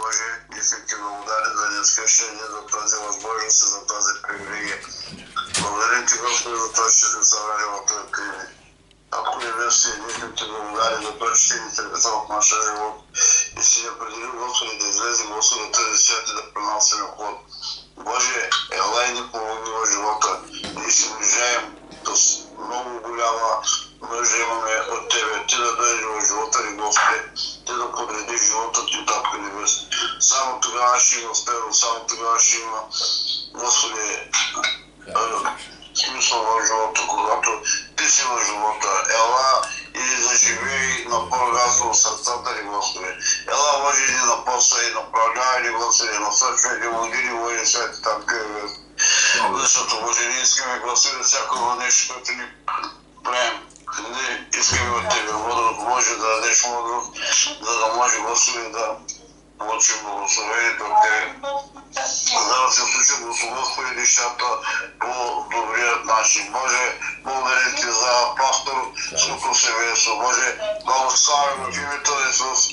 Боже, искам ти благодаря за днескашния ден, за тази възможност и за тази привилегия. Благодаря ти, Господи, за това, че сме събрали в този книги. Ако не беше, искам ти благодаря за това, че ти ни трепета в нашия живот и си не определил, Господи, да излезе, Господи, от тези свят и да пренасяме ход. Боже, ела и ни помогни в живота. Ние си нуждаем с много голяма нужда имаме от Тебе. Ти да дойдеш в живота ни, Господи. Ти да подредиш живота ти тапка небес. Само тогава ще има успех, само тогава ще има, Господи, смисъл в живота, когато Ти си в живота. Ела и заживей на по-разно сърцата ни, Господи. Ела, може и на поста и направлява ни, Господи, насъчвай ни, води ни, води свети там, къде. Защото, Боже, ние искаме, Господи, всяко нещо, което ни правим. Не искаме от Тебе мъдрост, може да дадеш мъдрост, за да може, Господи, да получим благословението от Тебе. За да се случат, Господи, нещата по добрият начин. Боже, благодаря Ти за пастор Суко Семейство. Боже, благославим в името на Исус.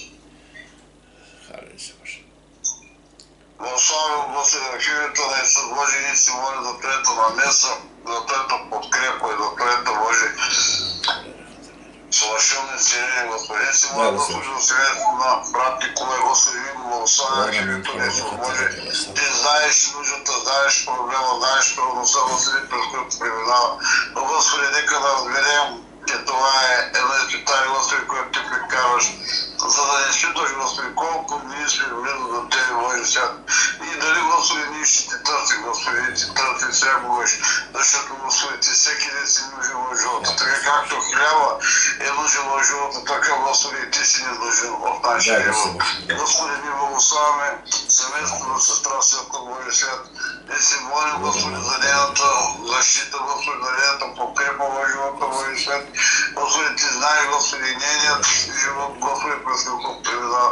Благославим, Господи, в името на Исус. Боже, ние си моля за Твоята намеса, за Твоята подкрепа и за Твоята, Боже, съвършено изцеление, Господи. Ние си моля, Господи, за семейството на брат Николай, Господи, ние го благославим в името на Исус. Боже, Ти знаеш нуждата, знаеш проблема, знаеш трудността, Господи, през който преминава. Но, Господи, нека да разберем, че това е едно изпитание, Господи, което Ти прекарваш, за да не изпитваш, Господи, колко ние сме близо до Тебе, Божи свят. И дали, Господи, ние ще Те търсим, Господи, и Ти търсим всякогаш, защото, Господи, Ти всеки ден си нужен в живота. Така както хляба е нужен в живота, така, Господи, и Ти си ни нужен в нашия живот. Господи, ние благославяме семейството на сестра Светла, Божи свят. И си молим, Господи, за нейната защита, Господи, за нейната подкрепа в живота, Божи свят. Господи, Ти знаеш, Господи, нейният живот, Господи, през какво преминава.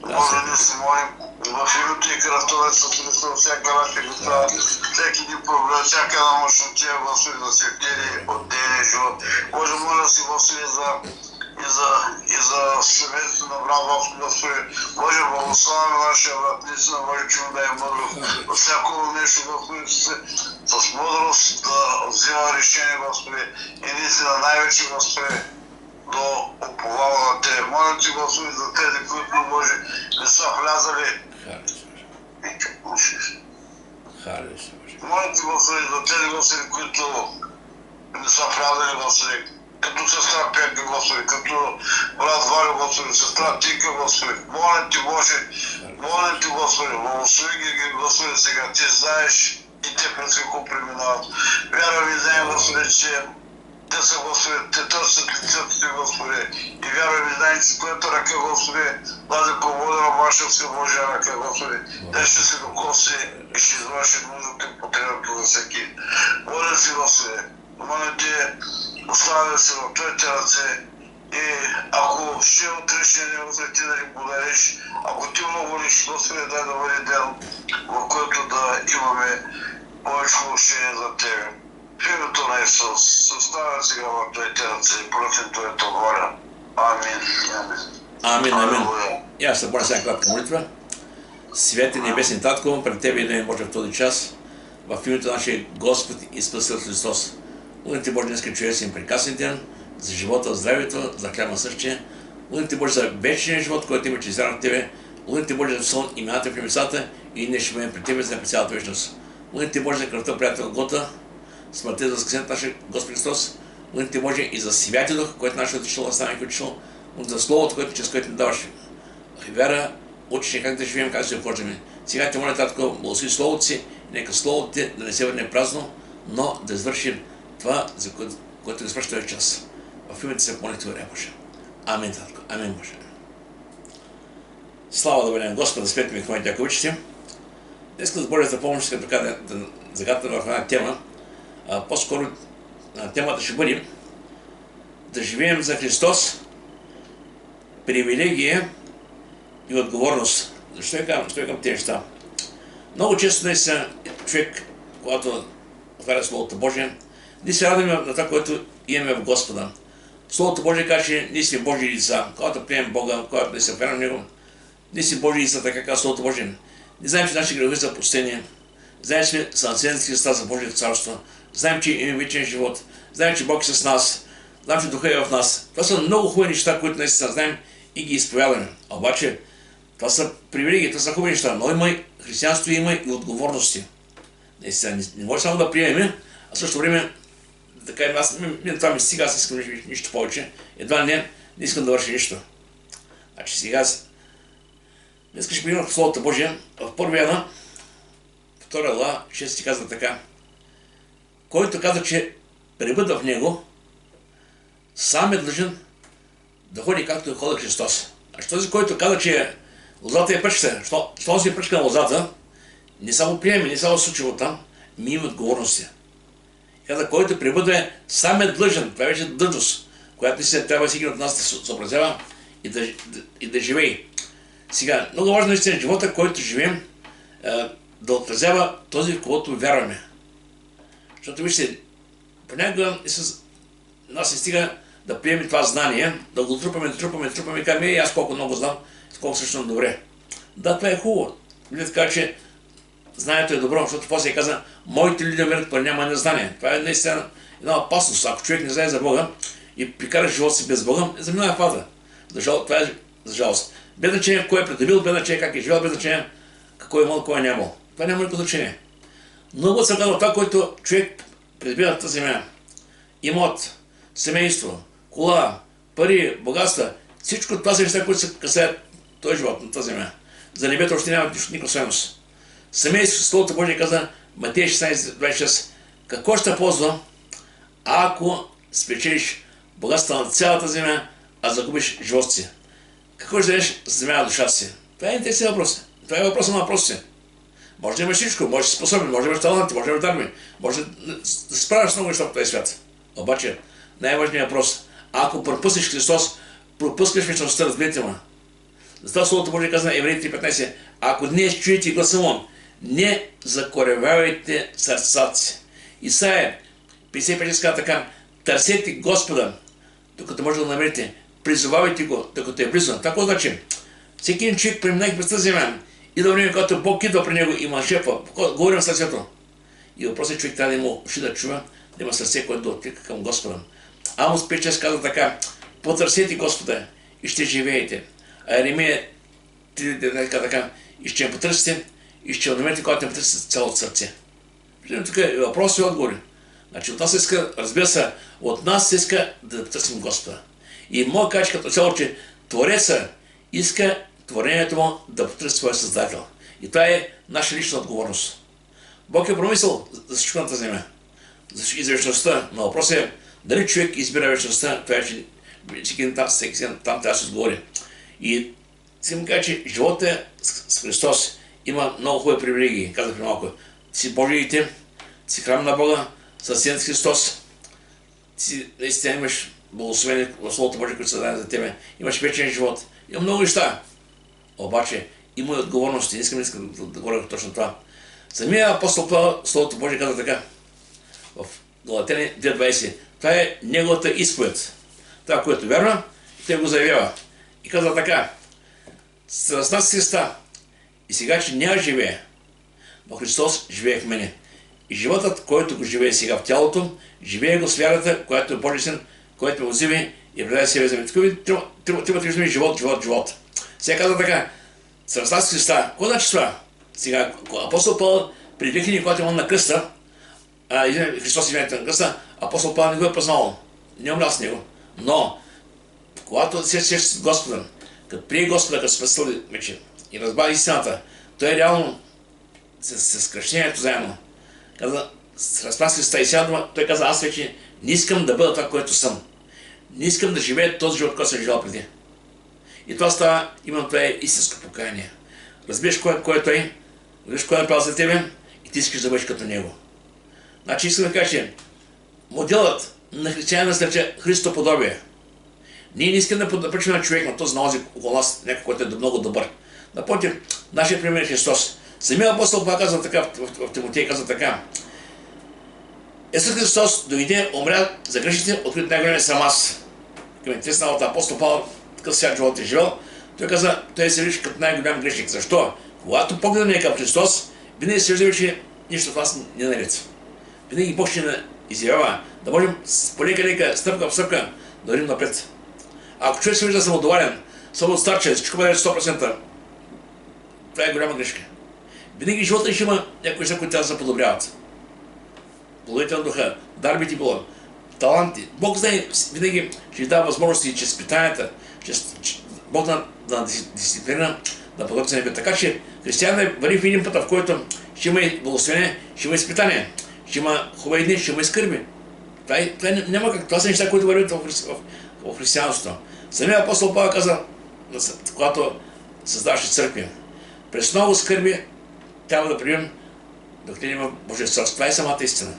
Може да ни се молим в името и кръвта на Исус Христос, всяка наша греха, всеки ни проблем, всяка една мъжотия, Господи, да се втели от нейния живот. Може моля си, Господи, и за семейството на брат Господи. Боже, благославяме нашия брат, наистина, Боже, че му дай мъдрост. Във всяко нещо, Господи, с мъдрост да взема решение, Господи. И наистина най-вече, Господи, до уповава на Тебе. Моля Ти, Господи, за тези, които, Боже, не са влязали. Моля Ти, Господи, за тези, Господи, които не са влязали, Господи, като сестра Петка, Господи, като брат Валя, Господи, сестра Тинка, Господи. Моля Ти, Боже, моля Ти, Господи, благослови ги, Господи, сега. Ти знаеш и те през какво преминават. Вярвам и знаем, Господи, че те са, Господи, те търсят лицето Ти, Господи. И вярвам и знаем, че Твоята ръка, Господи, даде поводена ваша си Божия ръка, Господи. Те ще се докоси и ще извърши нуждата и потребата за всеки. Моля Ти, Господи, моля Ти, оставя се в Твоите ръце и ако ще отреш Господи, Ти да ни подариш, ако Ти молиш, Господи, дай да бъде ден, в който да имаме повече общение за Тебе. В името на Исус, оставя сега в Твоите ръце и просим Твоята воля. Амин. Амин, амин. И аз се боря сега кратка молитва. Свети небесни Татко, пред Тебе и да може в този час, в името на нашия Господ и Спасител Христос. Молим Ти, Боже, днеска чудесен прекрасен ден, за живота, здравието, за хляб на същия. Молим Ти, Боже, за вечния живот, който има чрез вяра в Тебе. Молим Ти, Боже, за сон имената в небесата и ние ще бъдем пред Тебе за цялата вечност. Молим Ти, Боже, за кръвта, приятел Гота, смъртта за възкресението нашия Господ Христос. Молим Ти, Боже, и за Святия Дух, който нашето отишло, оставяме отишло. Молим за Словото, което чрез което ни даваш вяра, учиш как да живеем, как да се обхождаме. Сега Те моля, Татко, благослови Словото Си, нека Словото Ти да не се върне празно, но да извърши това, за което да свърши този час. В името се молих Твоя, Боже. Амин, Татко. Амин, Боже. Слава да бъде на Господа, спете ми, хвалите, ако учите. Днес да Божията за помощ, като така да загатна в една тема. По-скоро темата ще бъде да живеем за Христос, привилегия и отговорност. Защо казвам тези неща? Много често днес човек, когато отваря Словото Божие, ние се радваме на това, което имаме в Господа. Словото Божие каже, че ние сме Божии лица. Когато приемем Бога, когато не се вярваме в Него, Ние си Божии и са така, както Словото Божие. Не знаем, че нашите грехове са пустени. Знаем, че сме са наследници Христа за Божието царство. Знаем, че имаме вечен живот. Знаем, че Бог е с нас. Знаем, че Духа е в нас. Това са много хубави неща, които наистина знаем и ги изповядаме. Обаче, това са привилегии, това са хубави неща. Но има и християнство, има и отговорности. Наистина, не може само да приемем, а в същото време, така и аз, това ми стига, аз искам нищо повече. Едва не искам да върши нищо. Значи сега, днес ще приемам в Словото Божие, в първия на 2 глава, 6 казва така. Който каза, че пребъда в него, сам е длъжен да ходи както е ходил Христос. Значи този, който каза, че лозата е пръчка, що си е пръчка на лозата, не само приеме, не само случило там, ми има отговорности. Каза, който пребъда сам е длъжен, това е вече длъжност, която си трябва всеки от нас да се съобразява и да живее. Сега, много важно е живота, който живеем, да отразява този, в когото вярваме. Защото вижте, понякога нас се стига да приемем това знание, да го трупаме, казваме, аз колко много знам, колко също добре. Да, това е хубаво. Библията казва, че знанието е добро, защото после каза, моите люди умират поради няма незнание. Това е наистина една опасност. Ако човек не знае за Бога и прикара живота си без Бога, заминава в ада. Това е за жалост. Без значение кой е придобил, без значение как е живел, без значение какво е имал, кой е нямал. Това няма никакво значение. Много се казва това, което човек придобива на тази земя. Имот, семейство, кола, пари, богатства, всичко това са неща, които се касаят този живот на тази земя. За небето още няма никаква стойност. Семейство, Словото Божие каза, Матей 16:26, какво ще ползва, ако спечелиш богатството на цялата земя, а загубиш живота си? Какво ще дадеш за земя на душата си? Това е интересен въпрос. Това е въпросът на въпросите. Може да имаш всичко, може да си способен, може да имаш таланти, може да имаш дарби, може да се справиш с много неща в този свят. Обаче, най-важният въпрос, ако пропуснеш Христос, пропускаш вечността, разберете ма. Затова Словото Божие казва на Евреи 3:15, ако днес чуете гласа му, не закоревявайте сърцата си. Исаия 55 казва така, търсете Господа, докато може да го намерите, призовавайте го, докато е близо. Това какво значи? Всеки един човек преминах през тази земя и да време, когато Бог идва при него, има шефа, говорим сърцето. И въпросът е, човек трябва да има уши да чува, да има сърце, което да отклика към Господа. Амос 5:6 казва така, потърсете Господа и ще живеете. А Еремия 3:9 казва така, и ще ме потърсите и ще намерите, когато не потърсите цялото сърце. Тук е въпрос и отговори. Значи от нас се иска, разбира се, от нас се иска да потърсим Господа. И мога да кажа като цяло, че Твореца иска творението му да потърси своя Създател. И това е наша лична отговорност. Бог е промисъл за всичко на тази земя. И за вечността. Но въпросът е дали човек избира вечността, това е, че всеки там трябва да се сговори. И искам да кажа, че живота с Христос има много хубави привилегии. Казах при малко. Ти си Божие дете, ти си храм на Бога, съседен с Христос. Ти си наистина имаш благословение в Словото Божие, които са дадени за тебе. Имаш вечен живот. Има много неща. Обаче има и отговорности. Не искам да говоря точно това. Самия апостол Павел, Словото Божие казва така. В Галатяни 2:20. Това е неговата изповед. Това, което вярва, той го заявява. И казва така. Страстта с Христа. И сега, че няма живее, но Христос живее в мене. И животът, който го живее сега в тялото, живее го с вярата, която е Божий Син, който ме взиме и предаде себе за мен. Трябва да живот. Сега казва така. Страстта с Христа. Какво значи това? Сега, апостол Павел при 2000, когато е на кръста, Христос извинете на кръста, апостол Павел не го е познал. Не умрял с него. Но, когато се среща с Господа, като прие Господа, като спасил вече и разбава истината, той реално с кръщението заедно каза, разпа с Христа и сядва, той каза, аз вече не искам да бъда това, което съм. Не искам да живея този живот, който съм живял преди. И това става, имам това е истинско покаяние. Разбираш кой е той, разбираш кой е направил за тебе и ти искаш да бъдеш като него. Значи искам да кажа, че моделът на християнина нарича Христоподобие. Ние не искаме да пречим на човек, на този наози около нас, някой, който е много добър. Напротив, нашия пример е Христос. Самия апостол Павел казва така, в Тимотей казва така. Исус Христос дойде, умря за грешите, от които най-големият съм аз. Към интересна от апостол Павел, такъв свят живот е живел, Той каза, той се вижда като най-голям грешник. Защо? Когато погледнем към Христос, винаги се вижда, че нищо от вас не е наред. Винаги Бог ще ни изявява да можем полека-лека, стъпка в стъпка да вървим напред. Ако човек се вижда самодоволен, самодостатъчен, всичко бъде 100%, това е голяма грешка. Винаги живота ще има някои неща, които трябва да се подобряват. Плодовете на духа, дарбите било, таланти. Бог знае, винаги ще ви дава възможности чрез изпитанията, Бог на дисциплина, да подобри небе. Така че християнът върви в един път, в който ще има и благословение, ще има изпитание, ще има хубави дни, ще има и скърби. Това няма как. Това са неща, които вървят в християнството. Самия апостол Павел каза, когато създаваше църкви, през много скърби трябва да приемем да отидем в Божия царство. Това е самата истина.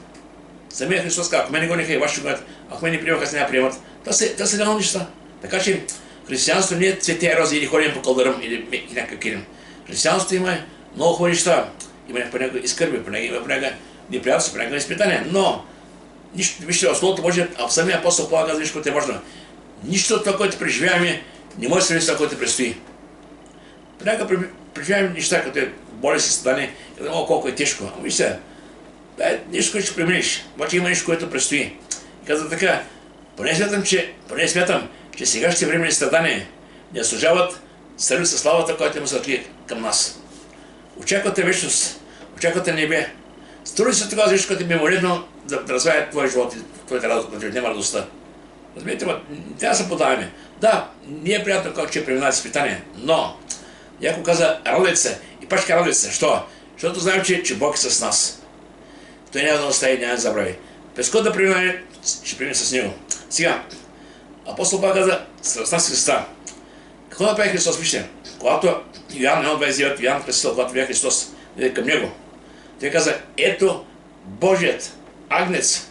Самия Христос каза, ако мен не гониха и ваши ще гонят, ако мен не приемаха, аз не я приемат. Това са реални неща. Така че християнството не е цветя рози или ходим по кълдъръм или някакъв килим. Християнството има много хубави неща. Има понякога и скърби, има понякога неприятелство, понякога изпитания. Но вижте, в Словото Божие, а в самия апостол Павел каза, което е важно. Нищо от това, което преживяваме, не може да се с това, което предстои. Понякога преживяваме неща, като е болест и страдание, и да колко е тежко. Ами вижте, това е нещо, което ще преминеш. Обаче има нещо, което предстои. И каза така, поне смятам, че сегашните времени страдания не заслужават сравни с славата, която има светли към нас. Очаквате вечност, очаквате небе. Струи се тогава нещо, което е мимолетно да развая твоя живот и твоята радост, да ти отнема радостта. Разбирате, трябва да се подаваме. Да, не е приятно, когато ще преминава изпитание, но някой каза, радвайте се и пак ще радвайте се. Защо? Защото знаем, че Бог е с нас. Той няма да остави, няма да забрави. През който да преминаваме, ще преминем с Него. Сега, апостол Павел каза, страстта с Христа. Какво направи Христос? Вижте, когато Йоан 1.29, Йоан Кръстител, когато видя Христос към Него, той каза, ето Божият агнец,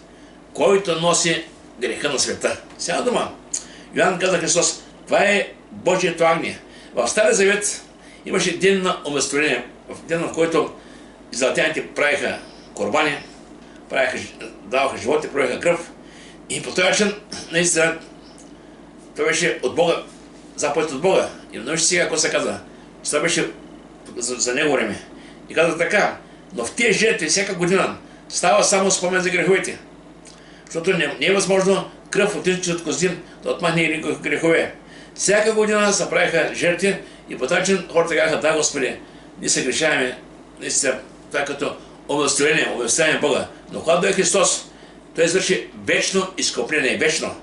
който носи греха на света. Сега дума. Йоан каза Христос, това е Божието агне. В Стария Завет имаше ден на уместоление, в ден, в който израелтяните правиха корбани, даваха животи, правиха кръв и по този начин наистина това беше от Бога, заповед от Бога. И научи сега какво се казва. Това беше за него време. И казва така, но в тези жертви всяка година става само спомен за греховете. Защото не е възможно кръв от един от козин да отмахне и никакви грехове. Всяка година се правиха жертви и по този начин хората казаха, да, Господи, ние се грешаваме, наистина, това като обезстояние Бога. Но когато дойде Христос, той извърши вечно изкупление, вечно.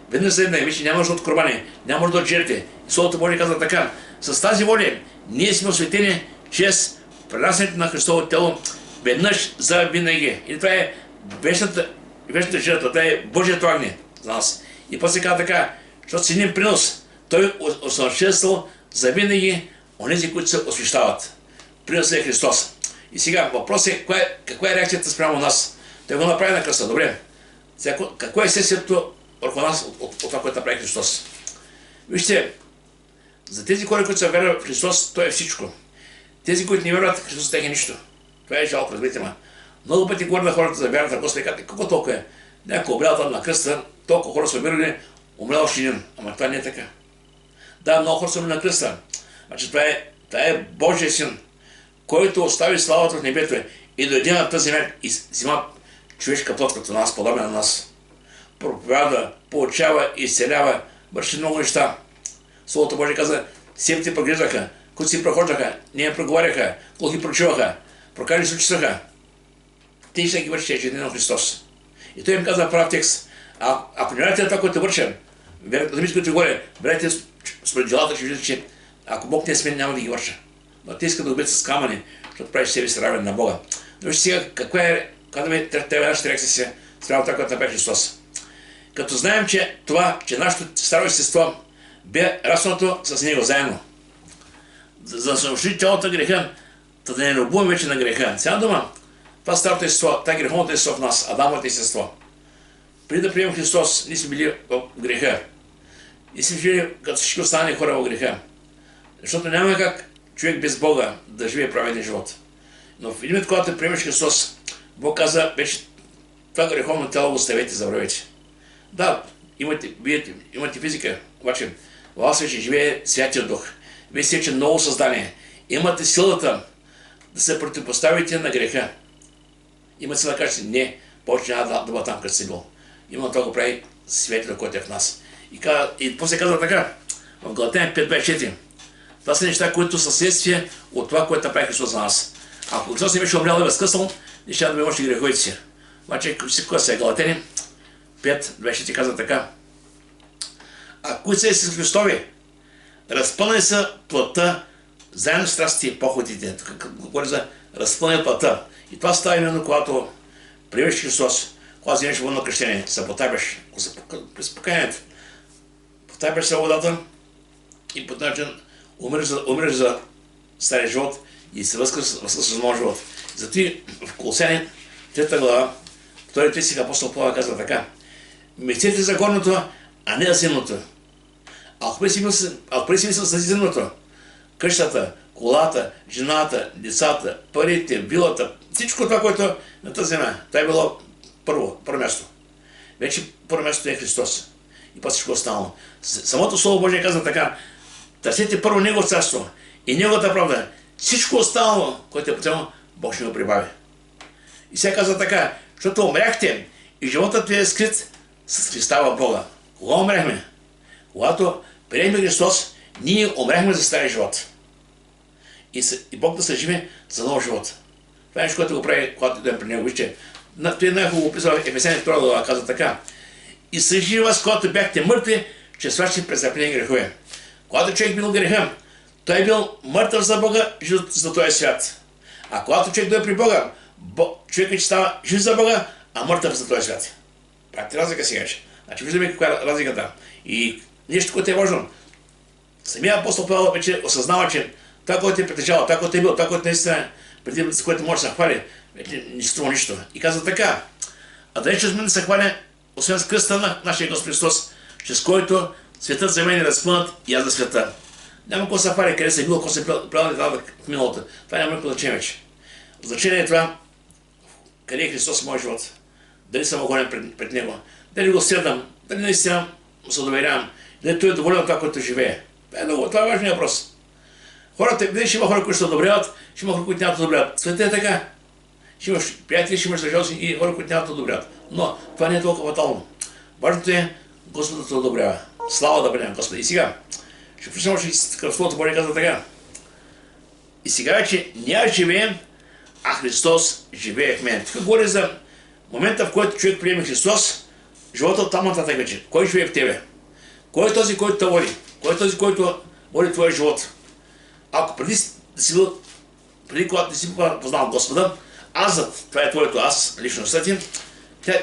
Веднъж за една вече няма нужда от корбани, няма нужда от жертви. И Словото Божие казва така, с тази воля ние сме осветени чрез пренасянето на Христово тело веднъж за винаги. И това е вечната жертва, това е Божието агне за нас. И после казва така, защото си един принос, той усъвършенствал за винаги онези, които се освещават. Приносът е Христос. И сега въпрос е, каква е реакцията спрямо нас? Той го направи на кръста, добре. Сега, какво е следствието върху нас от това, което направи Христос? Вижте, за тези хора, които са вярвали в Христос, той е всичко. Тези, които не вярват в Христос, тях е нищо. Това е жалко, разберете ме. Много пъти говоря на хората за вярата в Господа и казват, какво толкова е? Някой умрял там на кръста, толкова хора са умирали, умрял още един. Ама това не е така. Да, много хора са умряли на кръста. Значи това е Божия син, който остави славата в небето и дойде на тази земя и взима човешка плът като нас, подобен на нас. Проповяда, получава, изцелява, върши много неща. Словото Божие каза, сепите проглеждаха, които си прохождаха, не я проговаряха, глухи прочуваха, прокажи се учисаха. Те ще ги върши ежедневно Христос. И той им каза прав текст. Ако не вярвате на това, което вършим, замислите, които говоря, вярвате според делата, ще виждате, че ако Бог не е с мен, няма да ги върша. Но те искат да убият с камъни, защото правиш себе си равен на Бога. Но вижте сега, каква е нашата реакция спрямо това, което направи Христос. Като знаем, че нашето старо естество бе раснато с Него заедно. За да се ушли тялото греха, да не любовим вече на греха. Сега дума, това старото естество, това греховното естество в нас, Адамовото естество. Преди да приемем Христос, ние сме били в греха. Ние сме жили като всички останали хора в греха. Защото няма как човек без Бога да живее праведен живот. Но в един момент, когато приемеш Христос, Бог каза, вече това греховно тяло го оставете, забравете. Да, имате физика, обаче вас вече живее Святия Дух. Вие сте вече ново създание. Имате силата да се противопоставите на греха. Имате сила да кажете, не, повече няма да бъда там, където си бил. Именно това го прави Светлият, който е в нас. И после казва така, в Галатяни 5:24. Това са неща, които са следствие от това, което направи Христос за нас. Ако Христос не беше умрял и възкъснал, неща да ме още греховете си. Обаче, кога се е Галатяни 5:24 казва така. А които са с Христови, разпънали са плътта, заедно с страстите и походите. Тук говори за разпънали плътта. И това става именно когато приемеш Христос, когато вземеш водно кръщение, се потапяш през покаянието. Потапяш се водата и по начин умреш за стария живот и се възкръсваш за нов живот. Затова в Колосяни 3 глава, 2 стих апостол Павел казва така. Мечтете за горното, а не за земното. Ако преси мисъл за земното, къщата, колата, жената, децата, парите, вилата, всичко това, което е на тази земя, това е било първо място. Вече първо място е Христос. И после всичко останало. Самото Слово Божие казва така, търсете първо Негово царство и Неговата правда. Всичко останало, което е потребно, Бог ще го прибави. И сега казва така, защото умряхте и животът ви е скрит с Христа в Бога. Кога умряхме? Когато приехме Христос, ние умряхме за стария живот. И Бог да се живе за нов живот. Това е нещо, което го прави, когато идем при Него. Вижте, той най-хубаво описва Ефесяни 2 глава, казва така. И съживи вас, когато бяхте мъртви, чрез вашите престъпления и грехове. Когато човек бил греха, той е бил мъртъв за Бога, жив за този свят. А когато човек дойде при Бога, човек става жив за Бога, а мъртъв за този свят. Правите разлика сега. Значи виждаме каква е разликата. И нещо, което е важно. Самия апостол Павел вече осъзнава, че това, което е притежавал, това, което е бил, това, което наистина преди за което може да се хвали, вече не струва нищо. И казва така, а да не чрез мен да се хваля, освен с кръста на нашия Господ Христос, чрез който светът за мен е разпънат и аз за света. Няма какво се хваля, къде се е било, какво се е правил в миналото. Това няма никакво значение вече. Значение е това, къде е Христос в моят живот. Дали съм огонен пред Него, дали го следвам, дали наистина му се доверявам, дали той е доволен от това, което живее. Това е важният въпрос. Хората, винаги ще има хора, които се одобряват, ще има хора, които няма да одобряват. Светът е така. Ще имаш приятели, ще имаш съжалци и хора, които няма да одобряват. Но това не е толкова фатално. Важното е Господ да те одобрява. Слава да бъде на Господа. И сега, ще прочитам още Словото Божие казва така. И сега вече ние живеем, а Христос живее в мен. Тук говори за момента, в който човек приеме Христос, живота там нататък вече. Кой живее в тебе? Кой е този, който те води? Кой е този, който води твоя живот? Ако преди когато не си познал Господа, азът, това е твоето аз, личността ти,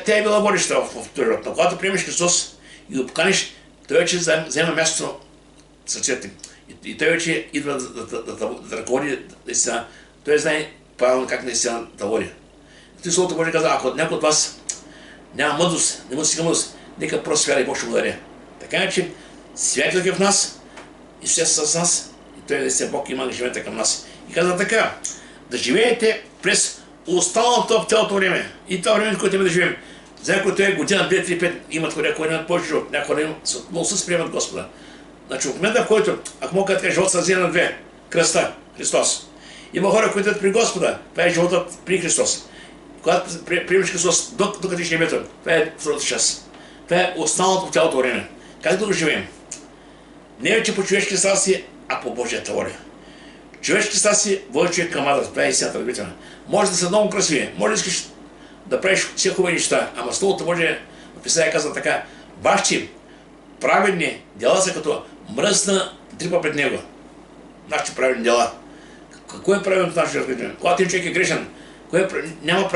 тя е била водеща в този живот. Но когато приемеш Христос и го поканиш, той вече взема място в сърцето ти. И той вече идва да ръководи наистина. Той знае правилно как наистина да води. Той Словото Божие каза, ако някой от вас няма мъдрост, не му стига мъдрост, нека просто вяра и Бог ще му даде. Така е, че Святият е в нас, Исус е с нас, и Той наистина Бог има ангажимента към нас. И каза така, да живеете през останалото в цялото време. И това време, в което да живеем. За някой е година, 2, 3, 5, имат хора, които имат повече живот, някои хора много се приемат Господа. Значи в момента, в който, ако мога да кажа, живот се разделя на две, кръста, Христос. Има хора, които идват при Господа, това е животът при Христос. Когато приемеш Христос, докато ти ще небето, това е втората част. Това е останалото в цялото време. Как да го живеем? Не вече по човешки страсти, а по Божията воля. Човешки страсти води човек към ада, това е истината любителна. Може да са много красиви, може да искаш да правиш все хубави неща, ама Словото Божие в Писание казва така, вашите праведни дела са като мръсна дрипа пред Него. Нашите праведни дела. Какво е правилното наше разглеждане? Когато един човек е грешен, няма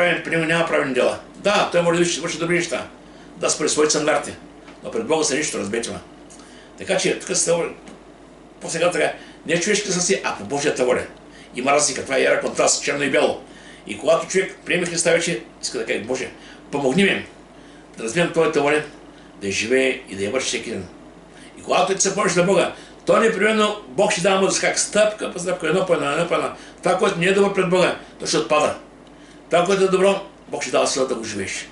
правилни дела. Да, той може да върши добри неща. Да, според своите стандарти. Но пред Бога са нищо, разберете ме. Така че, тук се по-сега така, не човешки страсти, а по Божията воля. Има разлика, това е яра контраст, черно и бяло. И когато човек приеме Христа вече, иска да каже, Боже, помогни ми да разберем Твоята воля, да живее и да я върши всеки ден. И когато ти се помниш на Бога, то непременно Бог ще дава мъдрост как стъпка по стъпка, едно по едно. Това, което не е добро пред Бога, то ще отпада. Това, което е добро, Бог ще дава сила да го живееш.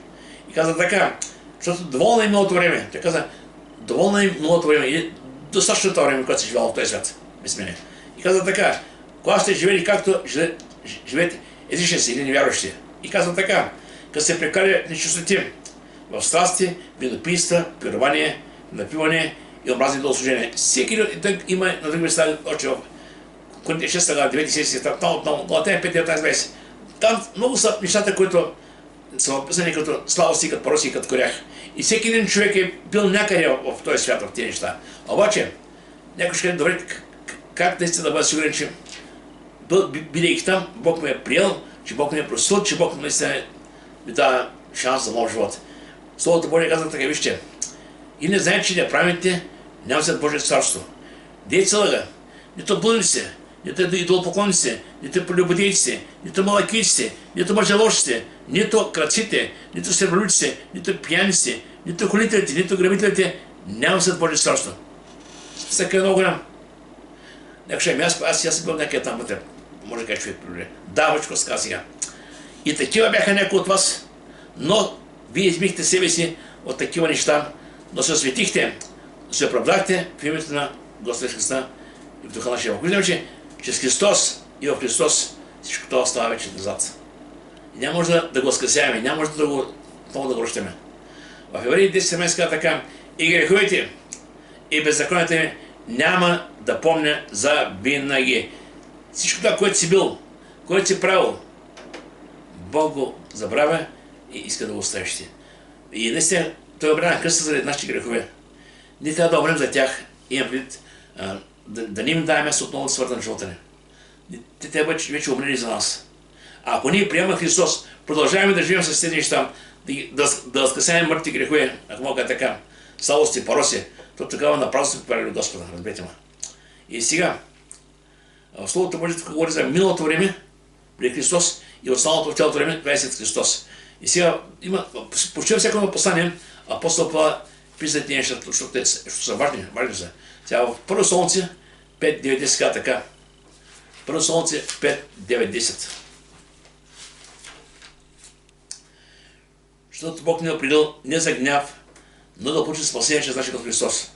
И каза така, защото доволна е миналото време. Той каза, доволна е миналото време. И достатъчното време, когато си живял в този свят, без мене. И казва така, когато сте живели както живеят езичници или невярващи. И казва така, като се прекаля нечистоти в страсти, винопийства, пирование, напиване и омразни долослужения. Всеки има на други места, още в Коринтия 6 глава, 9 сесия, там отново, Галатяни 5, 19, 20. Там много са нещата, които са описани като слабости, като пороси, като корях. И всеки един човек е бил някъде в този свят, в тези неща. Обаче, някой ще каже, добре, как наистина да бъда сигурен, че бидейки там, Бог ме е приел, че Бог ме е просил, че Бог наистина ми дава шанс за нов живот. Словото Божие казва така, вижте, и не знаете, че неправилните няма след Божието царство. Дейца лъга, нито блудници, нито идолопоклонници, нито прелюбодейци, нито малакийци, нито мъжеложците, нито крадците, нито сребролюбците, нито пияници, нито хулителите, нито грабителите няма след Божието царство. Списъкът е много голям. Някой ще аз съм бил някъде там вътре. Може да кажа човек проблем. Да, върчко ска сега. И такива бяха някои от вас, но вие измихте себе си от такива неща, но се осветихте, се оправдахте в името на Господа Христа и в духа на Бог. Виждаме, че чрез Христос и в Христос всичко това става вече назад. И няма може да го скъсяваме, няма може да го връщаме. В Евреи 10 казва така, и греховете, и беззаконията ми няма да помня за винаги. Всичко това, което си бил, което си правил, Бог го забравя и иска да го оставиш ти. И наистина той обрана кръста заради нашите грехове. Ние трябва да умрем за тях, имам предвид, да не им даваме място отново да свъртат на живота ни. Те вече умрели за нас. А ако ние приемаме Христос, продължаваме да живеем с тези неща, да скъсяваме мъртвите грехове, ако мога така, слабости, пороси, то тогава направо сме поправили Господа, разберете ме. И сега, в Словото Божие тук говори за миналото време при Христос и останалото в цялото време, това е след Христос. И сега има, почти всяко едно послание, апостол Павел писа тези неща, защото са важни са. Сега в Първо Солунци 5.9 казва така. Първо Солунци 5.9.10. Защото Бог ни е определил не за гняв, но да получи спасение чрез нашия Христос.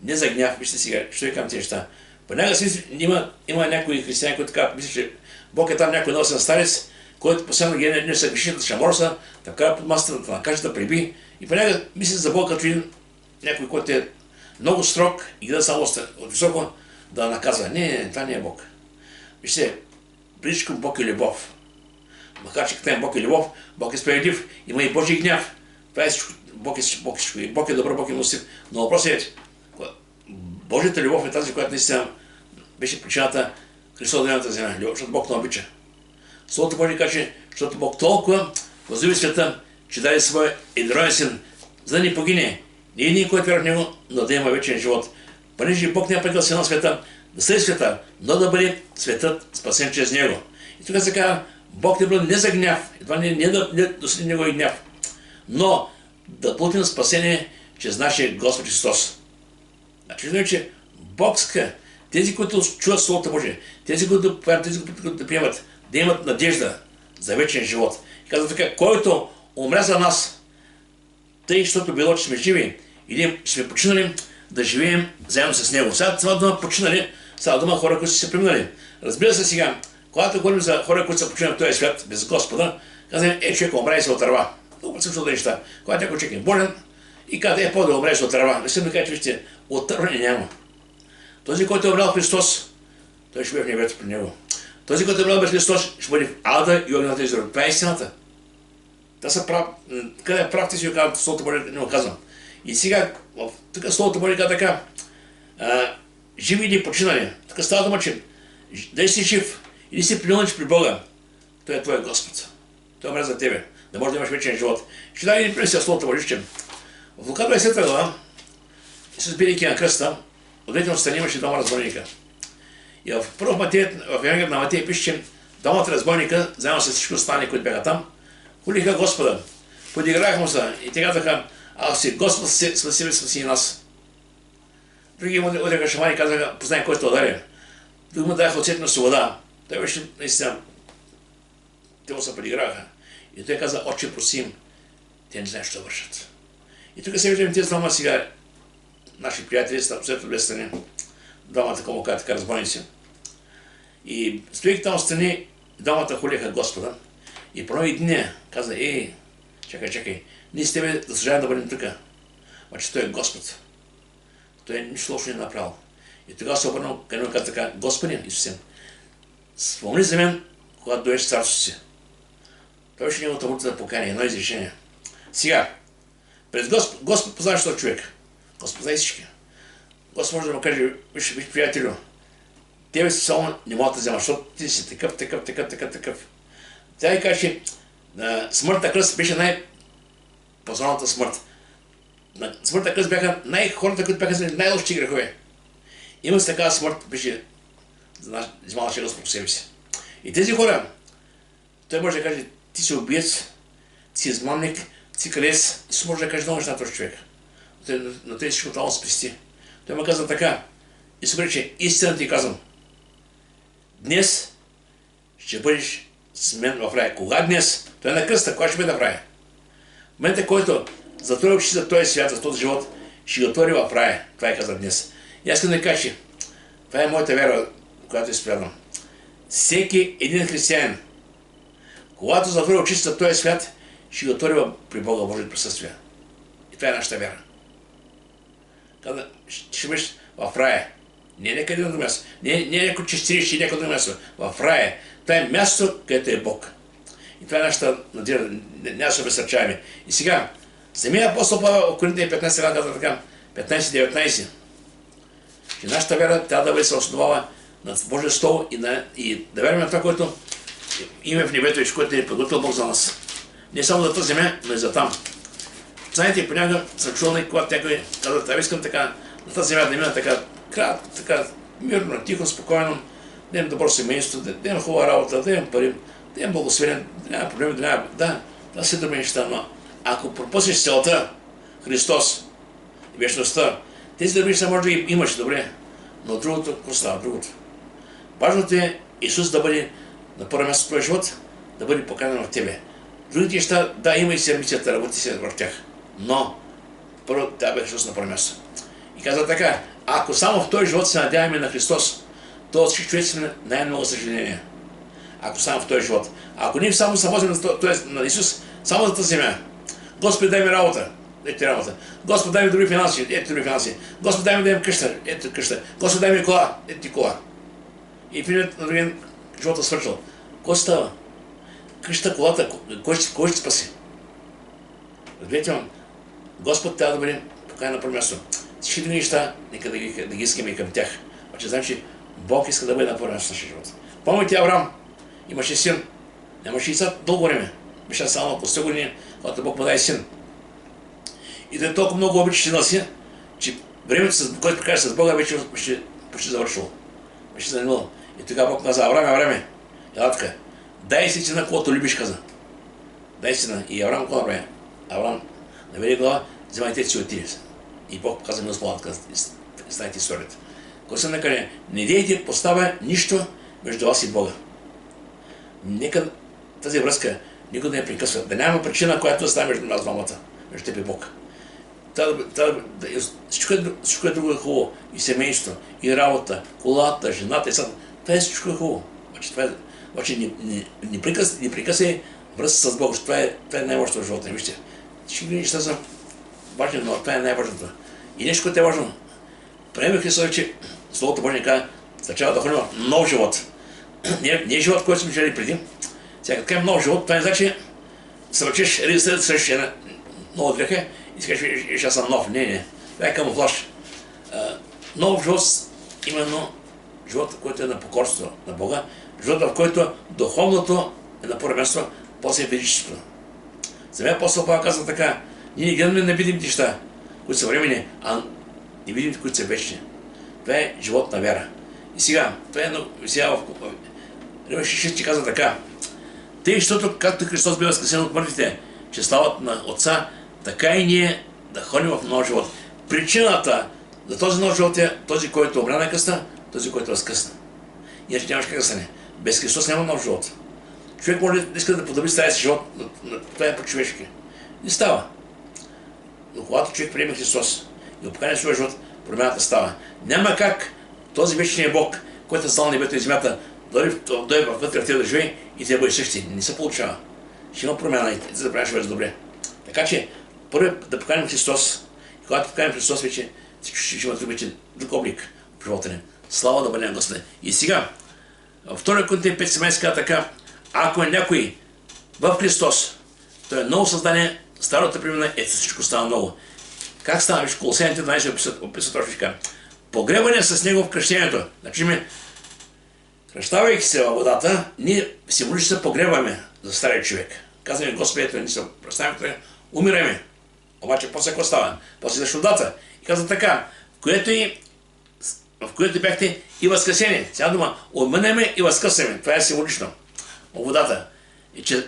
Не за гняв, вижте сега, що ви казвам тези неща. Понякога има някои християни, които така мислят, че Бог е там някой носен старец, който последно ги не са греши да шаморса, да кара под масата, да накаже да преби. И понякога мислят за Бог като един някой, който е много строг и гледа само от високо да наказва. Не, това не е Бог. Вижте, близко към Бог е любов. Макар че като Бог е любов, Бог е справедлив, има и Божий гняв. Това е всичко. Бог е добър, Бог е милостив. Но въпросът е, Божията любов е тази, която наистина беше причината Христос да е на тази земя, защото Бог не обича. Словото Божие каже, защото Бог толкова възлюби света, че даде своя единороден син, за да не погине не един, който вярва в него, но да има вечен живот. Понеже Бог не е предал сина на света, да съди света, но да бъде светът спасен чрез него. И тук се казва, Бог не бъде не за гняв, едва не да съди негови гняв, но да получим спасение чрез нашия Господ Христос. Значи, виждаме, че Бог ска тези, които чуват Словото Божие, тези, които да приемат, да имат надежда за вечен живот. И казва така, който умря за нас, тъй, защото било, че сме живи или сме починали, да живеем заедно с него. Сега това дума починали, сега дума хора, които са се преминали. Разбира се сега, когато говорим за хора, които са починали в този свят без Господа, казваме, човек умря и се отърва. Много също неща. Когато някой човек е болен и казва, по-да умря и се отърва. Не съм да кажа, че вижте, отърване няма. Този, който е умрял Христос, той ще бъде в небето при него. Този, който е умрял без Христос, ще бъде в ада и огненото езеро. Това е истината. Та са прав. Къде е прав, ти си го казвам, Словото Божие не го казвам. И сега, тук Словото Божие казва така, живи или починали. Тук става дума, че дали си жив или си принуден при Бога, той е твой Господ. Той умря за тебе, да можеш да имаш вечен живот. Ще дай един пример с Словото Божие. В Лука 20 глава, Исус бидейки на кръста, от двете страни имаше двама разбойника. И в първо в Евангелието на Матей пише, че двамата разбойника, заедно с всички останали, които бяха там, хулиха Господа, подиграха му се и те казаха, ако си Господ спаси и нас. Други му удариха шамари и казаха, познай кой те удари. Други му дадаха оцетна свобода. Той беше наистина, те му се подиграха. И той каза, Отче, проси им, те не знаят, що вършат. И тук се виждаме тези двама сега, наши приятели, след две страни, двамата, como така разбойници. И стоих там в страни, двамата хулиха Господа. И по един каза, чакай, ние с тебе заслужаваме да бъдем тук. Обаче той е Господ. Той нищо лошо не е направил. И тогава се обърнал към него и каза така, Господи, Исусе, спомни за мен, когато дойдеш в царството си. Това беше неговата молитва за покаяние, едно изречение. Сега, през Господ познаваш този човек. Господ познава всички. Господ може да му каже, виж, приятелю, тебе си само не мога да взема, защото ти си такъв. Тя каже, че смъртта кръст беше най-позорната смърт. На смъртта кръст бяха хората, които бяха за най-лошите грехове. Има си такава смърт, беше взимал нашия Господ по себе си. И тези хора, той може да каже, ти си убиец, ти си измамник, ти си кралец, Исус може да каже много неща на този човек. Но той всичко това спести. Той му каза така, Исус рече, истина ти казвам, днес ще бъдеш с мен в рая. Кога днес? Той е на кръста, кога ще бъде в рая? В момента, който затвори очи за този свят, за този живот, ще го отвори в рая. Това е каза днес. И аз искам да кажа, че това е моята вяра, която изповядвам. Всеки един християнин, когато затвори очи за този свят, ще го отвори при Бога Божието присъствие. И това е нашата вяра. Каза, ще бъдеш в рая. Не е някъде на друго място. Не е някакво чистилище и някъде на друго място. В рая. Това е място, където е Бог. И това е нашата надежда. Няма да се обесърчаваме. И сега, самия апостол Павел в Коринтия 15 глава казва така, 15-19, че нашата вяра трябва да бъде се основава на Божия стол и да вярваме на това, което има в небето и което е подготвил Бог за нас. Не само за тази земя, но и за там. Знаете, понякога съм чул, когато някой казва, искам така, на тази земя да мина така мирно, тихо, спокойно, да имам добро семейство, да имам хубава работа, да имам пари, да имам благословен, да няма проблеми, да са други неща, но ако пропуснеш целта, Христос и вечността, тези други неща може да ги имаш, добре, но другото, какво става? Другото. Важното е Исус да бъде на първо място в твоя живот, да бъде поканен в тебе. Другите неща, да, има и сервицията, работи се в тях, но първо трябва да бъде Исус на първо място. И казва така, ако само в този живот се надяваме на Христос, то от всички човеци сме най-много съжаление. Ако само в този живот. Ако ние само се возим на Исус, само за тази земя. Господи, дай ми работа. Ето ти работа. Господи, дай ми добри финанси. Ето добри финанси. Господи, дай ми да имам къща. Ето къща. Господи, дай ми кола. Ето ти кола. И в един на другия живота свършил. Кой става? Къща, колата, кой ще спаси? Разберете ме, Господ трябва да бъде поканен на първо място. Всички други неща, нека да ги искаме и към тях. Обаче знаем, че Бог иска да бъде на първо място в нашия живот. Помните Авраам, имаше син, нямаше и сега дълго време. Беше само по 100 години, когато Бог му даде син. И той толкова много обича сина си, че времето, което прекараше с Бога, вече почти завършило. Беше занемало. И тогава Бог каза, Аврааме, ела така, дай си сина, когато любиш, каза. Дай сина. И Авраам какво направи? Авраам навери глава, вземайте си отиде. И Бог каза милост, знаете историята. Когато съм накъде, не дейте поставя нищо между вас и Бога. Нека тази връзка никога да не прекъсва. Да няма причина, която да стане между нас двамата, между теб и Бог. Всичко е друго е хубаво. И семейство, и работа, колата, жената, и сада. Това е всичко е хубаво. Обаче не прекъсвай връзка с Бога. Това е най-важното в живота. Вижте, всички неща са важни, но това е най-важното. И нещо, което е важно. Приемем Христос, че Словото Божие казва, означава да ходим в нов живот. Не е живот, който сме жили преди. Сега като кажем нов живот, това не значи се мъчиш да срещаш една нова греха и си кажеш, аз съм нов. Не. Това е камуфлаж. Нов живот, именно живот, който е на покорство на Бога, живот, в който духовното е на първо място, после е физическото. Самия апостол Павел казва така, ние не гледаме невидимите неща, които са времени, а невидимите, които са вечни. Това е живот на вяра. И сега, това е сега в Римляни 6 казва така, тъй, защото както Христос бива възкресен от мъртвите, че слават на Отца, така и ние да ходим в нов живот. Причината за този нов живот е този, който умря на кръста, този, който възкръсна. Иначе нямаш как да стане. Без Христос няма нов живот. Човек може да иска да подобри стария си живот, но това е по-човешки. Не става. Но когато човек приеме Христос и го покани в своя живот, промяната става. Няма как този вечният Бог, който е създал небето и земята, дойде вътре в тебе да живее и те бъде същи. Не се получава. Ще има промяна и ти да правиш бъдеш добре. Така че, първо да поканим Христос. И когато поканим Христос, вече ще има друг облик в живота ни. Слава да бъде на Господа. И сега, във 2 Коринтияни 5:17 казва така: ако е някой в Христос, той е ново създание, старото примена, ето всичко става ново. Как става? Виж, Колосяните 12 описва точно така. Погребане с него в кръщението. Значи кръщавайки се във водата, ние символично се погребаме за стария човек. Казваме: Господи, ето, ние се представим, умираме. Обаче после какво става? После идваш водата. И казва така: в което бяхте и възкресени. Сега дума, уминеме и възкръсваме. Това е символично. Водата. И че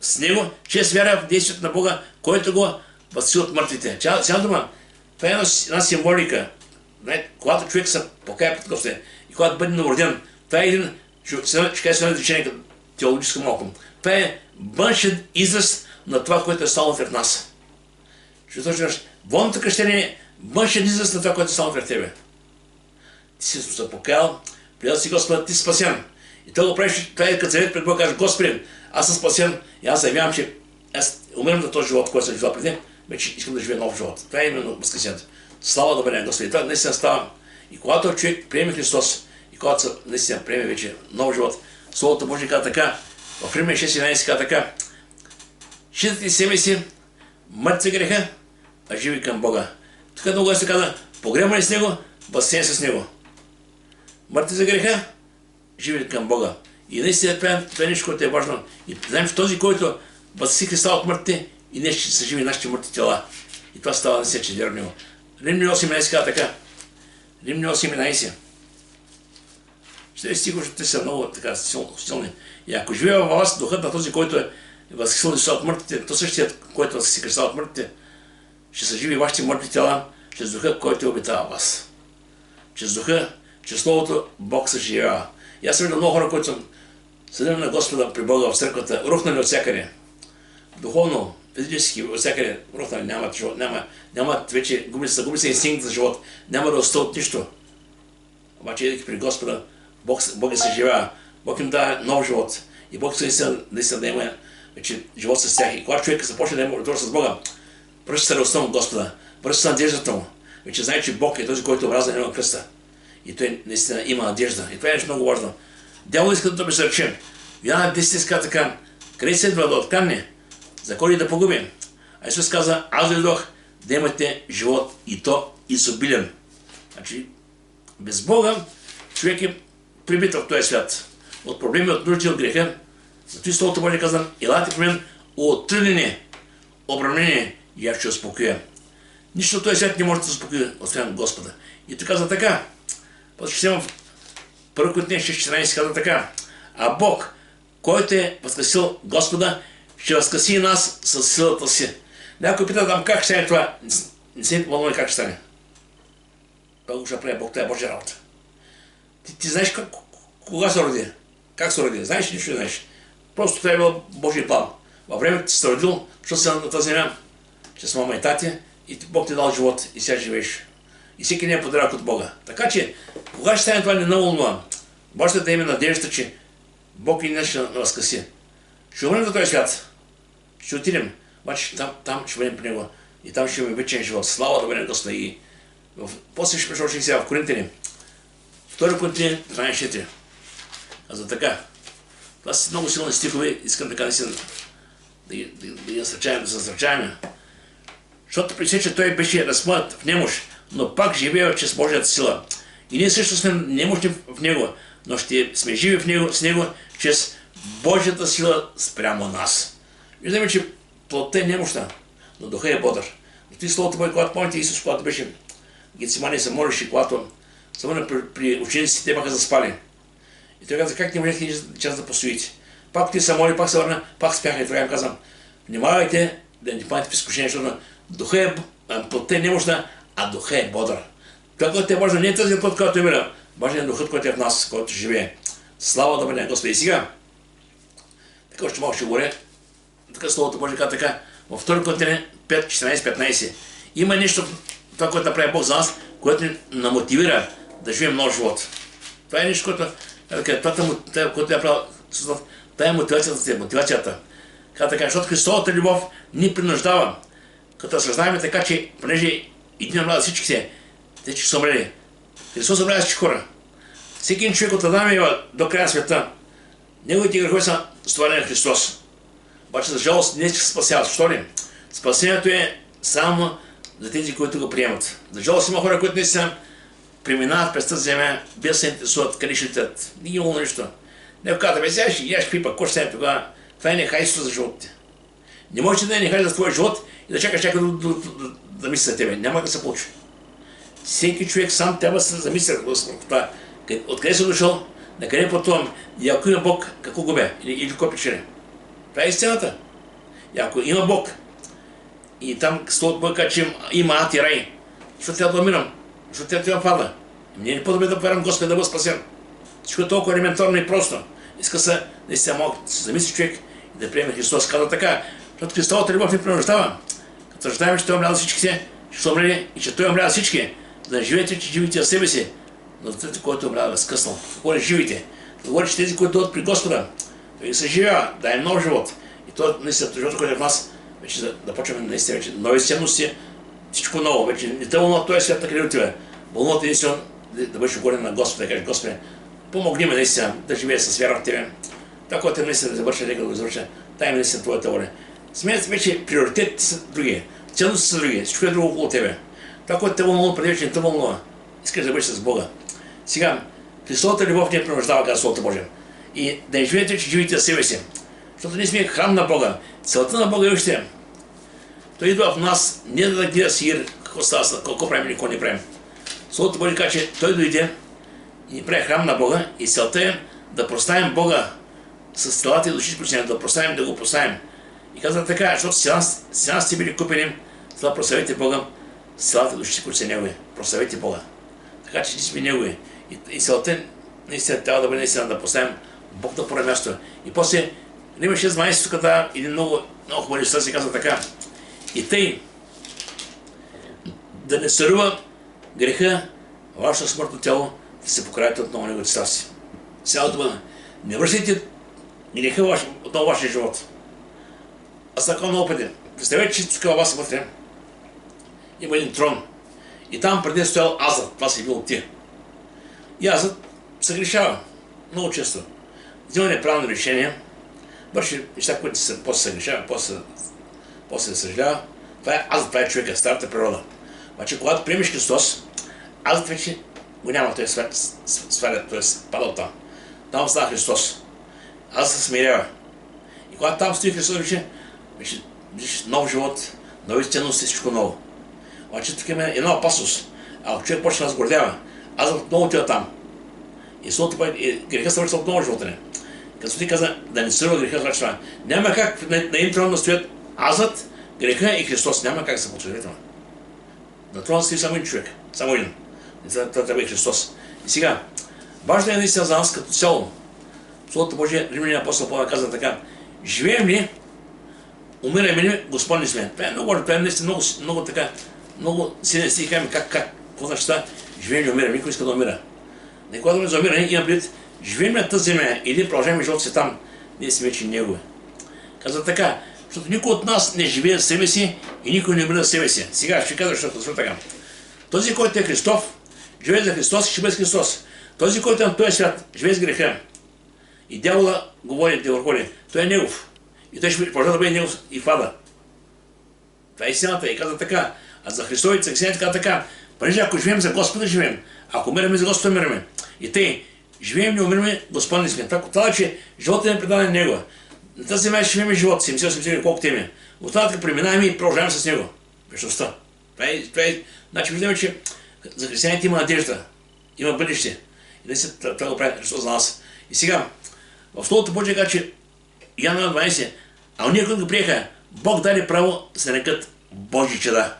с него, чрез вяра в действието на Бога, който го възкреси от мъртвите. Сега дума, това е една символика. Когато човек се покая пред Господа и когато бъде новороден, това е един, ще кажа едно изречение теологическо малко. Това е външен израз на това, което е станало в нас. Водното кръщение е външен израз на това, което е станало в тебе. Ти си се покаял, приел си Господа, ти си спасен. И той го правиш, това е като завет пред Бога, каже: Господи, аз съм спасен и аз заявявам, че аз умирам за този живот, който съм живял преди, вече искам да живея нов живот. Това е именно възкресението. Слава да бъде на Господи. Това наистина става. И когато човек приеме Христос, и когато наистина приеме вече нов живот, Словото Божие казва така, в Римляни 6:11 казва така: считате себе си мъртви греха, а живи към Бога. Тук много се казва: погребани с Него, възкресени с Него. Мъртви за греха, живи към Бога. И наистина това е нещо, което е важно. И знаем, че този, който възкреси Христа от мъртвите, и днес ще се живи нашите мъртви тела. И това става на всеки вяра в Него. Римляни 8:11 казва така. Римляни 8:11. Ще стиховете са много така силни. И ако живее във вас духът на този, който е възкресил Христа от мъртвите, то същият, който възкреси Христа от мъртвите, ще съживи вашите мъртви тела чрез духа, който обитава вас. Чрез духа, чрез Словото Бог съживява. И аз съм виждал много хора, които са съдени на Господа при Бога в църквата, рухнали от всякъде. Духовно, физически, от всякъде рухнали, нямат живот, нямат вече, губи се инстинкт за живот, няма да остат от нищо. Обаче, идейки при Господа, Бог се живява, Бог им дава нов живот. И Бог се наистина да има вече живот с тях. И когато човек започне да има разговор с Бога, връща се радостта му от Господа, връща се надеждата му. Вече знае, че Бог е този, който образа на кръста. И той наистина има надежда. И това е нещо много важно. Дявол иска да безсърчим. Йоанна 10 иска така: къде се идва да откамне, за кой да погубим? А Исус каза: аз дойдох да имате живот и то изобилен. Значи, без Бога човек е прибит в този свят. От проблеми, от нужди, от греха. Зато и Словото Божие казва: елате при мен отрудени, обременени, и аз ще успокоя. Нищо от този свят не може да се успокои, освен Господа. И той казва така. После ще взема в 1 Коринтияни 6:14 казва така: а Бог, който е възкресил Господа, ще възкреси и нас със силата си. Някой пита там как ще стане това. Не се вълнувай как ще стане. Това го ще прави Бог, това е Божия работа. Ти знаеш кога се роди? Как се роди? Знаеш ли, нищо не знаеш? Просто това е бил Божий план. Във времето ти се родил, защото си на тази земя, чрез мама и тати, и Бог ти дал живот и сега живееш. И всеки не е подарък от Бога. Така че, кога ще стане това, не вълнува. Можете да има надежда, че Бог и днес ще възкреси. Ще умрем за този свят. Ще отидем. Обаче там ще бъдем при Него. И там ще имаме вечен живот. Слава да бъде Господа. И после ще пришъл сега в Коринтияни. 2 Коринтияни 12:4. За така. Това са много силни стихове. Искам така да ги насърчаваме, да се насърчаваме. Защото при че той беше разпънат в немощ, но пак живее чрез Божията сила. И ние също сме немощни в Него, но ще сме живи с Него чрез Божията сила спрямо нас. Виждаме, че плътта е немощна, но духа е бодър. И Словото Божие, когато помните Исус, когато беше в Гетсимани, се молеше, когато се върна при учениците, те бяха заспали. И той каза: как не можете един час да постоите? Пак те се моли, пак се върна, пак спяха. И тогава им казвам: внимавайте да не паднете в изкушение, защото плътта е немощна, а духа е бодър. Това, което е важно, не е тази плът, който е мира, важен е духът, който е в нас, който живее. Слава да бъде Господи. И сега, така още малко ще говоря, така Словото Божие казва така, във 2 Коринтияни 5:14-15. Има нещо това, което направи Бог за нас, което ни намотивира да живеем нов живот. Това е нещо, което е правил Христос. Това е мотивацията. Защото Христовата любов ни принуждава, като съзнаем така, че понеже един млада всички те че са умрели. Христос умря всички хора. Всеки един човек от Адам и Ева до края на света, неговите грехове са створени на Христос. Обаче за жалост не се спасяват. Защо ли? Спасението е само за тези, които го приемат. За жалост има хора, които наистина преминават през тази земя, без да се интересуват къде ще летят. Не ги вълнува нищо. Не казват, сега ще яш пипа, какво ще стане тогава? Това е нехайство за животите. Не можеш да не нехай за твоя живот и да чакаш да мисли за тебе. Няма да се получи. Всеки човек сам трябва да се замисли това. Откъде съм дошъл, на къде пътувам и ако има Бог, какво губя или какво печеля. Това е истината. И ако има Бог и там столът Бог казва, че има ад и рай, защо трябва да умирам? Защо трябва да пада? Мне не по-добре да повярвам Господ да бъда спасен. Всичко е толкова елементарно и просто. Иска се наистина малко да се замисли човек и да приеме Христос. Казва така, защото Христовата любов ни принуждава. Като ръждаем, че Той умря за всичките, че са умрели и че Той умря за всички. Да живеете, че живите за себе си. Но за тези, който умря възкъснал. Какво ли живите? Да говори, че тези, които дойдат при Господа, Той се живява, дай нов живот. И то наистина, живота, който е в нас, вече да почваме наистина вече нови ценности, всичко ново. Вече не те вълнува този свят, къде отива. Вълнувате единствено да бъдеш угоден на Господа, да кажеш, Господи, помогни ме наистина да живея с вяра в Тебе. Това, което е наистина да завърша, нека да го завърша, дай ми наистина Твоята воля. Смеят вече приоритетите са други, ценности са други, всичко е друго около Тебе. Това, което те вълнува преди вече не те вълнува. Искаш да бъдеш с Бога. Сега, Христовата любов не е принуждава, казва Словото Божие. И да не живеете, че живите за себе си. Защото ние сме храм на Бога. Целта на Бога е още. Той идва в нас не да гледа сир, какво става, какво правим или какво не правим. Словото Божие казва, че Той дойде и ни прави храм на Бога и целта е да прославим Бога с телата и душите, да прославим, да го прославим. И казва така, защото сега сте били купени, това прославите Бога с телата и душите, които са Негови. Прославите Бога. Така че ние сме Негови. И целта наистина трябва да бъде наистина да поставим Бог на първо място. И после, Рима 6:12, тук да един много хубав неща се казва така. И тъй да не царува греха в вашето смъртно тяло, да се покаяте отново неговите страсти. Сега да бъде. Не връщайте греха отново вашия живот. Аз така много пъти. Представете, че тук във вас вътре има един трон. И там преди е стоял Азът, това си бил ти. И Азът се грешава много често. Взима неправилно решение, върши неща, които после се грешава, после се съжалява. Това е Азът, това е човека, старата природа. Обаче, когато приемеш Христос, Азът вече го няма, той е сваля, т.е. падал там. Там става Христос. Азът се смирява. И когато там стои Христос, вече виждаш нов живот, нови ценности, всичко ново. Обаче тук има една опасност. Ако човек почне да сгордява, Азът отново отива там. И греха се връща отново живота ни. Като ти каза да не срува греха, значи това. Няма как на един трон да стоят Азът, греха и Христос. Няма как да се получи. На трона стои само един човек. Само един. Това трябва и Христос. И сега, важно е наистина за нас като цяло. Словото Божие, Римляни апостол Павел каза така: живеем ли, умираме ли, Господни сме. Това е много важно, това е наистина много така, много силен стих, какво значи това? Живеем ли, умираме, никой иска да умира. Не когато за умиране, има предвид, живеем на тази земя или продължаваме живота си там, ние сме вече Негови. Казва така, защото никой от нас не живее за себе си и никой не умира за себе си. Сега ще кажа, защото така. Този, който е Христов, живее за Христос и ще бъде с Христос. Този, който е на този свят, живее с греха. И дявола говори, той е Негов. И той ще продължава да бъде Негов и в ада. Това е истината. И казва така. А за Христовите съксените казва така. Понеже ако живеем за Господа, живеем. Ако умираме за Господа, умираме. И тъй, живеем ли, умираме, Господни сме. Това, че животът е предаден Него. На тази земя ще живеем живот, 70-80 колко теми. От това така преминаваме и продължаваме с Него. Вечността. Това е, значи виждаме, че за християните има надежда. Има бъдеще. И да се това го прави Христос за нас. И сега, в Словото Божие казва, че Йоанна 12, а уния, които го приеха, Бог даде право да се нарекат Божи чеда.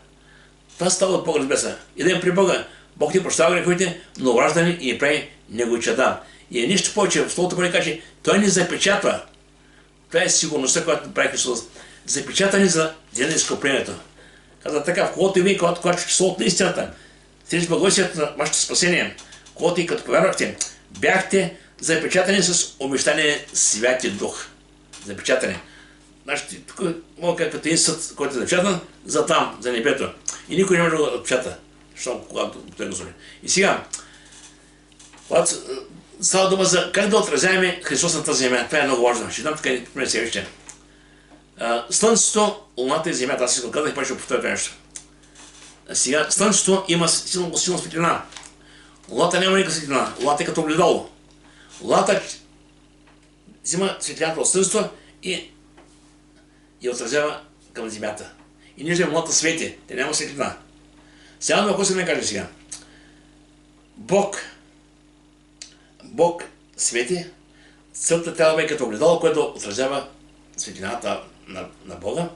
Това става от Бога, разбира се. Идем при Бога. Бог ти прощава греховете, но раждане и ни прави Негови чеда. И е нищо повече. В Словото Божие казва, че Той ни запечатва. Това е сигурността, която прави Христос. Запечата ни за деня на изкуплението. Каза така, в когото и вие, когато числото на истината, срещу благовестието на вашето спасение, когото и като повярвахте, бяхте запечатани с обещание Святи Дух. Запечатани. Значи, тук мога кажа като един съд, който е запечатан, за там, за небето. И никой не може да го отпечата, защото когато той го зори. И сега, когато става дума за как да отразяваме Христос на тази земя, това е много важно. Ще дам така и пример следващия. Слънцето, луната и земята, аз си го казах, пак ще повторя това нещо. Сега, слънцето има силна светлина. Луната няма никаква светлина. Луната е като огледало. Луната взима светлината от слънцето и я отразява към земята. И ние виждаме луната свети, те няма светлина. Сега, ако се не каже сега. Бог свети, църквата трябва да е като огледало, което отразява светлината на Бога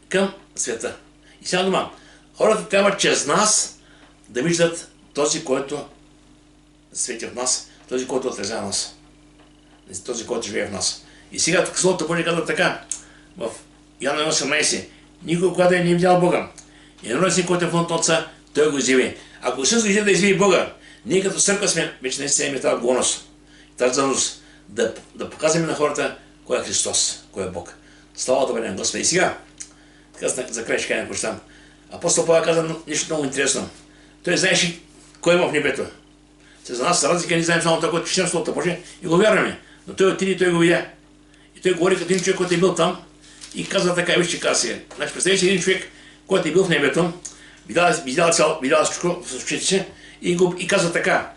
към света. И сега дома, хората трябва чрез нас да виждат този, който свети в нас, този, който отразява нас, този, който живее в нас. И сега тук Словото Божие казва така, в Йоанна 18, никой, когато не е видял Бога, и едно си, който е в Отца, той го изяви. Ако Син дойде да изяви Бога, ние като църква сме, вече не се имаме тази отговорност, тази задължност, да показваме на хората кой е Христос, кой е Бог. Слава да бъде на Господа. И сега, така за край ще кажа някой там. Апостол Павел каза нещо много интересно. Той знаеше кой има в небето. За нас разлика не знаем само това, което четем Словото Божие и го вярваме. Но той отиде и той го видя. И той говори като един човек, който е бил там и казва така, вижте каза сега. Значи представете един човек, който е бил в небето, видял всичко с очите си и казва така.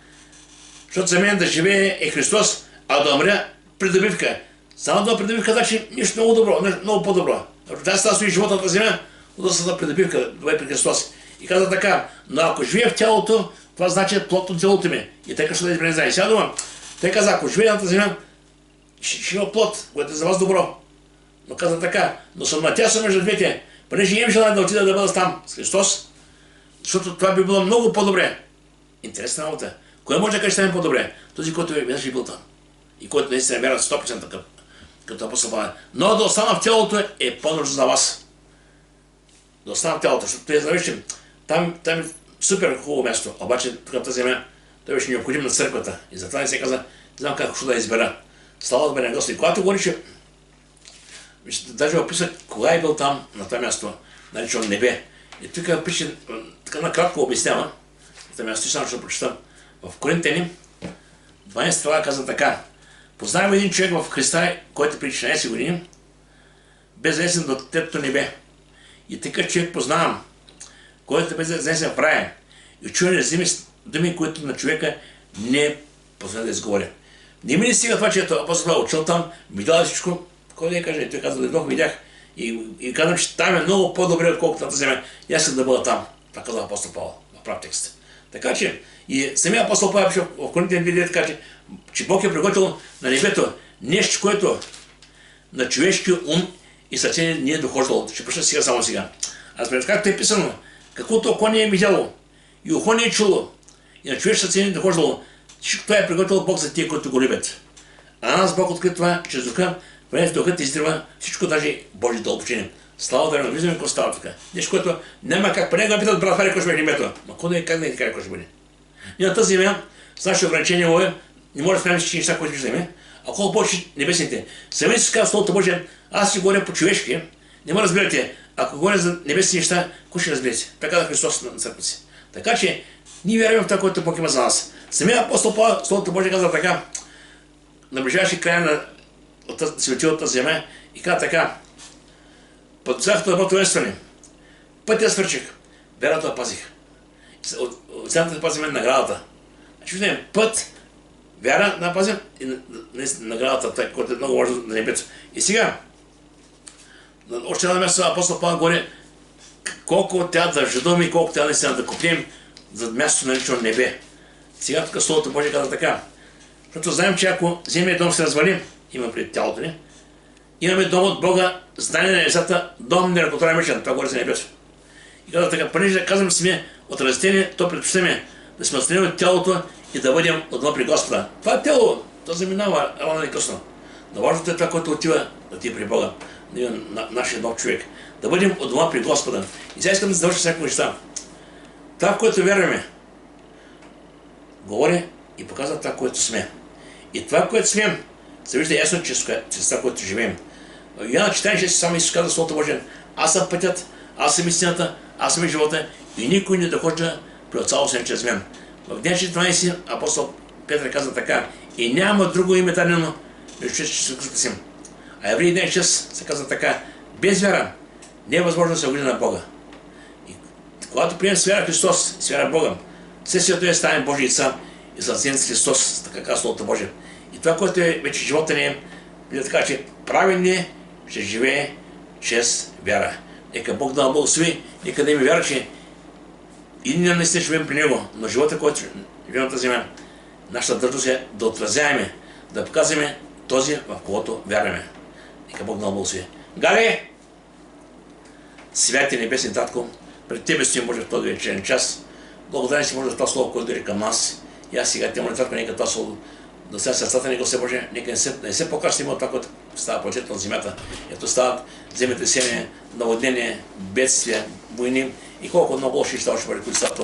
Защото за мен да живее е Христос, а да умря придобивка. Само да придобивка значи нещо много добро, много по-добро. Тази става стои живота на земя, удостата придобивка, това е при Христос. И каза така, но ако живее в тялото, това значи плод от тялото ми. И така ще да избере знае. Сега дума, той каза, ако живее на тази земя, ще има плод, което е за вас добро. Но каза така, но съм натясно между двете, понеже имам желание да отида да бъда там с Христос, защото това би било много по-добре. Интересна работа. Кой може да каже, ще е по-добре? Този, който веднъж е бил там. И който наистина е вярван 100% като апостол Павел. Но да остана в тялото е по-нужно за вас. Да остана в тялото, защото те завършим. Там е супер хубаво място, обаче тук на тази земя той беше необходим на църквата. И затова не се каза, не знам как ще да избера. Слава да бъде на Господи. Когато говориш, даже описва кога е бил там, на това място, наричано небе. И тук пише, така накратко обяснява, това място само ще прочитам. В Коринтяни, 12 глава каза така. Познавам един човек в Христа, който преди 16 години, безвестен до третото небе. И такъв човек познавам, който е безвестен в рая. И чуя незрими думи, които на човека не е познат да изговоря. Не ми не стига това, че апостол Павел учил там, видял всичко, кой да я каже, той каза, дойдох, видях и казвам, че там е много по-добре, отколкото на тази земя. И аз искам да бъда там. Това каза апостол Павел в прав текст. Така че, и самия апостол Павел пише в Коринтяни 2, така че Бог е приготвил на небето нещо, което на човешки ум и сърце не е дохождало. Ще прочета сега само сега. Аз пред както е писано, каквото око не е видяло и ухо не е чуло и на човешки сърце не е дохождало, всичко това е приготвил Бог за тия, които го любят. А нас Бог откри това чрез духа, понеже духът изтрива всичко, даже Божие дълбочини. Слава да не виждаме какво става тук. Нещо, което няма как. Поне го питат брат Фари, кой ще бъде небето. Ма кой да е, как да е така, кой ще бъде? И на тази земя, с нашите ограничения, не може да спрямим всички неща, които виждаме. А колко повече небесните. Сами си казва Словото Божие, аз си говоря по-човешки, не ме разбирате. Ако говоря за небесни неща, кой ще разберете? Така да Христос на църква си. Така че, ние вярваме в това, което Бог има за нас. Самия апостол Павел, Словото Божие казва така, наближаваше края на светилата земя и казва така, под всякото доброто вестване, пътя свърших, вярата пазих. Цената да пазим наградата. Значи виждаме път, вяра да пазим и наградата, което е много важно на небето. И сега, още една място апостол Павел говори колко трябва да жадуваме и колко трябва наистина да купим за място наричано небе. Сега тук Словото Божие казва така, защото знаем, че ако земния дом се развали, има пред тялото ни, имаме дом от Бога, знание на небесата, дом неръкотворен вечен, това говори за небето. И казва така, понеже да казвам сме от растение, то предпочитаме да сме отстранени от тялото и да бъдем отдъл при Господа. Това е тяло, то заминава рано или късно. Но важното е това, което отива при Бога, нашия нов човек. Да бъдем от дома при Господа. И сега искам да завърша всяко неща. Това, в което вярваме, говори и показва това, което сме. И това, което сме, се вижда ясно, че с това, което живеем. Йоанна 14:6 само Исус каза Словото Божие: аз съм пътят, аз съм истината, аз съм и живота и никой не дохожда при Отца освен чрез мен. В ден 14 апостол Петър каза така: и няма друго име дадено между човеците, че се спасим. А Евреи 1:6 се казва така: без вяра не е възможно да се угоди на Бога. И когато приемем с вяра Христос, с вяра Бога, все святое стане Божий деца и съвсем с Христос, така казва Словото Божие. И това, което е вече живота ни е, така че праведният ще живее чрез вяра. Нека Бог да благослови, нека да има вяра, че и ние наистина живеем при Него, но живота, който живеем на тази земя, нашата длъжност е да отразяваме, да показваме този, в когото вярваме. Нека Бог да благослови. Гале! Святи небесни Татко, пред Тебе стоим, Боже, в този вечерен час. Благодарен си, Боже, за това слово, което дойде към нас. И аз сега те моля, Татко, нека това слово да стане сърцата ни, Господи Боже, нека не се покажем от това, което става по лицето на земята. Ето стават земетресения, наводнения, бедствия, войни и колко много лоши неща, които стават